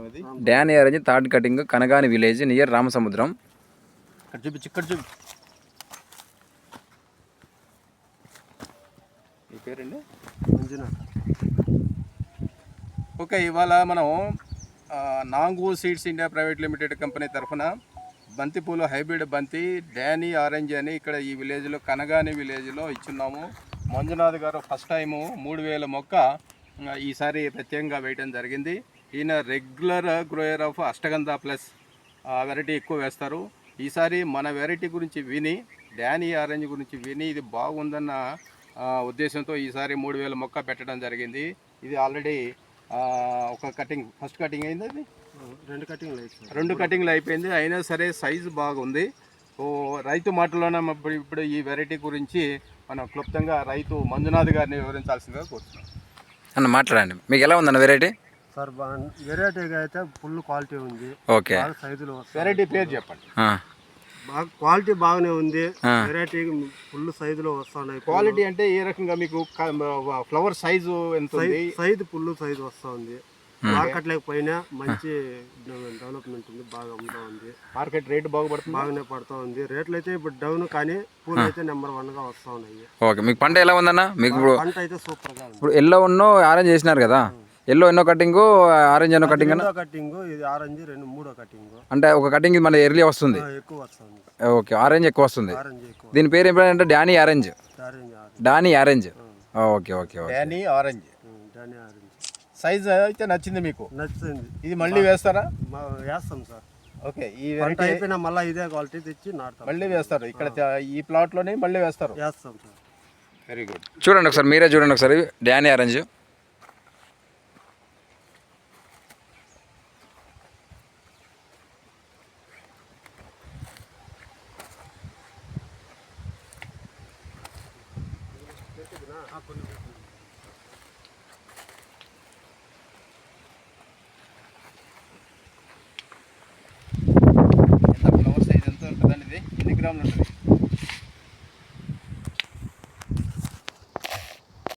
మండలం ఇది. Dani orange third cutting, Kanagani village near Ramasamudram. ఇక్కడ చూపించు. ఈ పేరండి మంజునాథ్. ఓకే, ఇవాళ మనం నాంగు seeds India private limited company తరఫున బంతిపూలు హైబ్రిడ్ బంతి డానీ ఆరెంజ్ అని ఇక్కడ ఈ విలేజ్లో కనగాని విలేజ్లో ఇచ్చున్నాము. మంజునాథ్ గారు ఫస్ట్ టైము 3000 మొక్క ఈసారి ప్రత్యేకంగా వేయడం జరిగింది. ఈయన regular grower of Ashtagandha plus variety ఎక్కువ వేస్తారు. ఈసారి మన వెరైటీ గురించి విని, డానీ ఆరెంజ్ గురించి విని ఇది బాగుందన్న ఉద్దేశంతో ఈసారి 3000 మొక్క పెట్టడం జరిగింది. ఇది ఆల్రెడీ ఒక కటింగ్, ఫస్ట్ కటింగ్ అయింది. అది 2 కటింగ్లు అయిపోయింది. అయినా సరే సైజు బాగుంది. సో రైతు మాటలోనే ఇప్పుడు ఈ వెరైటీ గురించి మనం క్లుప్తంగా రైతు మంజునాథ్ గారిని వివరించాల్సిందిగా కోరుతున్నాం. అన్న మాట్లాడండి, మీకు ఎలా ఉందన్న వెరైటీ? సార్ వెరైటీగా అయితే ఫుల్ క్వాలిటీ ఉంది. ఓకే, సైజులు వెరైటీ పేరు చెప్పండి. బాగా క్వాలిటీ బాగానే ఉంది. వెరైటీ ఫుల్ సైజులో వస్తున్నాయి. క్వాలిటీ అంటే ఏ రకంగా మీకు ఫ్లవర్ సైజు ఎంత ఉంది? సైజు ఫుల్ సైజు వస్తూ ఉంది. మార్కెట్ లేకపోయినా మంచి డెవలప్మెంట్ ఉంది, బాగా అమ్ముతా ఉంది. మార్కెట్ రేట్ బాగానే పడుతూ ఉంది. రేట్లు అయితే ఇప్పుడు డౌన్, కానీ పూలు అయితే నెంబర్ 1 గా వస్తూ ఉన్నాయి. ఓకే, మీకు పంట ఎలా ఉందన్న? మీకు పంట అయితే సూపర్ గా ఉంది. ఇప్పుడు ఎల్లో ఉన్నో ఆరెంజ్ చేసినారు కదా, ఎల్లో ఎన్నో కటింగ్, ఆరెంజ్ ఎన్నో కటింగ్? కటింగ్ ఇది ఆరెంజ్ 3వ కటింగ్. అంటే ఒక కటింగ్ మన ఎర్లీ వస్తుంది, ఎక్కువ వస్తుంది. ఓకే, ఆరెంజ్ ఎక్కువ వస్తుంది. దీని పేరు ఏంటంటే Danny orange. Danny orange. Okay okay okay, Danny orange. Size అయితే నచ్చింది మీకు? నచ్చింది. ఇది మళ్ళీ వేస్తారా? వేస్తాం సార్. ఓకే, ఈ వెరైటీ అయిపోయినా మళ్ళీ ఇదే క్వాలిటీ తెచ్చి నాటుతాం. మళ్ళీ వేస్తారు ఇక్కడ ఈ ప్లాట్ లోనే మళ్ళీ వేస్తారు? వేస్తాం సార్. Very good. చూడండి ఒకసారి, మీరే చూడండి ఒకసారి డానీ ఆరెంజ్. ఎంత ఫ్లవర్ సైజ్ ఎంత ఉంటుందండి? ఇది ఎన్ని గ్రాములు ఉంటుంది?